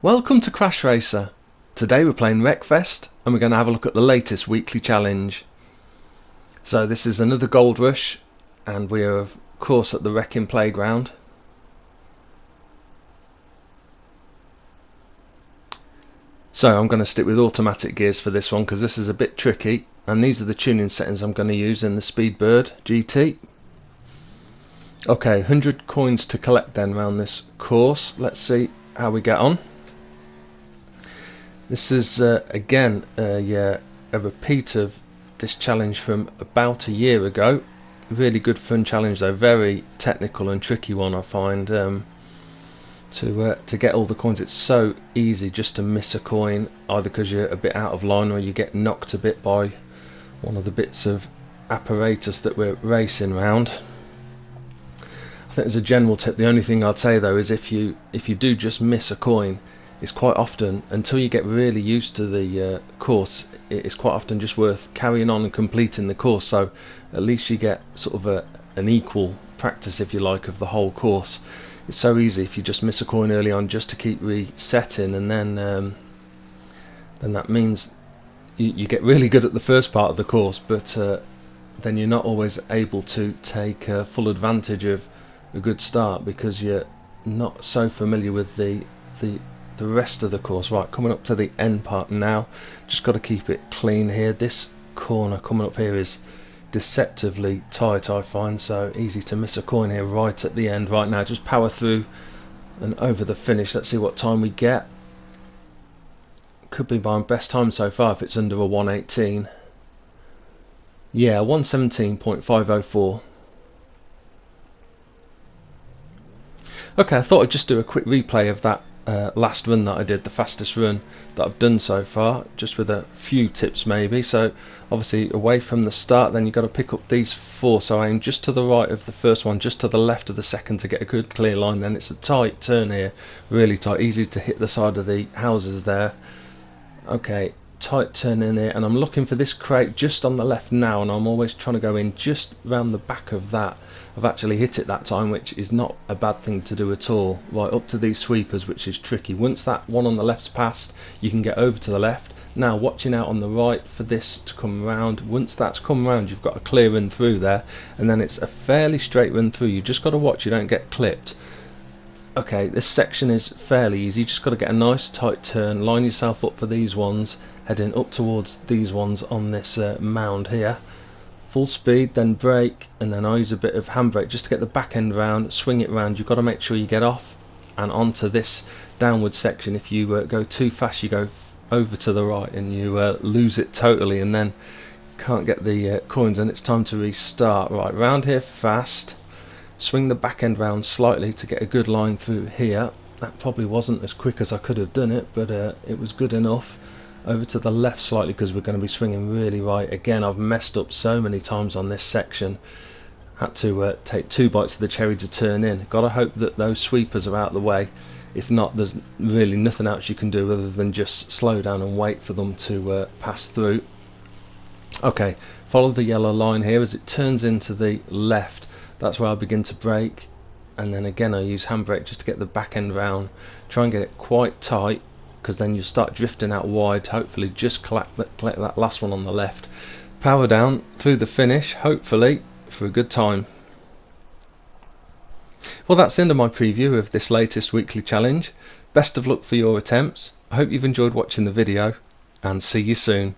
Welcome to CrashRacer. Today we're playing Wreckfest and we're going to have a look at the latest weekly challenge. So this is another gold rush and we are of course at the wrecking playground. So I'm going to stick with automatic gears for this one because this is a bit tricky, and these are the tuning settings I'm going to use in the Speedbird GT. Okay, 100 coins to collect then around this course. Let's see how we get on. This is again a repeat of this challenge from about a year ago. Really good fun challenge though, very technical and tricky one I find. To get all the coins, it's so easy just to miss a coin, either because you're a bit out of line or you get knocked a bit by one of the bits of apparatus that we're racing around. I think as a general tip, the only thing I'd say though is if you do just miss a coin, it's quite often, until you get really used to the course, it's quite often just worth carrying on and completing the course, so at least you get sort of an equal practice, if you like, of the whole course. It's so easy if you just miss a coin early on just to keep resetting, and then that means you get really good at the first part of the course, but then you're not always able to take full advantage of a good start because you're not so familiar with the rest of the course. Right, coming up to the end part now, just got to keep it clean here. This corner coming up here is deceptively tight, I find, so easy to miss a coin here right at the end. Right now just power through and over the finish. Let's see what time we get. Could be my best time so far if it's under a 118. Yeah, 117.504. Okay, I thought I'd just do a quick replay of that last run that I did, the fastest run that I've done so far, just with a few tips maybe. So obviously away from the start, then you've got to pick up these four, so I aim just to the right of the first one, just to the left of the second to get a good clear line. Then it's a tight turn here, really tight, easy to hit the side of the houses there. Okay, tight turn in here, and I'm looking for this crate just on the left now, and I'm always trying to go in just round the back of that. I've actually hit it that time, which is not a bad thing to do at all. Right up to these sweepers, which is tricky. Once that one on the left's passed, you can get over to the left. Now watching out on the right for this to come round. Once that's come round, you've got a clear run through there, and then it's a fairly straight run through. You just got to watch you don't get clipped. Okay, this section is fairly easy. You just got to get a nice tight turn, line yourself up for these ones, heading up towards these ones on this mound here. Full speed, then brake, and then I use a bit of handbrake just to get the back end round, swing it round. You've got to make sure you get off and onto this downward section. If you go too fast, you go over to the right and you lose it totally, and then can't get the coins, and it's time to restart. Right, round here fast, swing the back end round slightly to get a good line through here. That probably wasn't as quick as I could have done it, but it was good enough. Over to the left slightly because we're going to be swinging really right. Again, I've messed up so many times on this section. Had to take 2 bites of the cherry to turn in. Got to hope that those sweepers are out of the way. If not, there's really nothing else you can do other than just slow down and wait for them to pass through. Okay, follow the yellow line here as it turns into the left. That's where I begin to brake, and then again I use handbrake just to get the back end round. Try and get it quite tight, because then you start drifting out wide. Hopefully just collect that last one on the left. Power down through the finish, hopefully for a good time. Well, that's the end of my preview of this latest weekly challenge. Best of luck for your attempts. I hope you've enjoyed watching the video, and see you soon.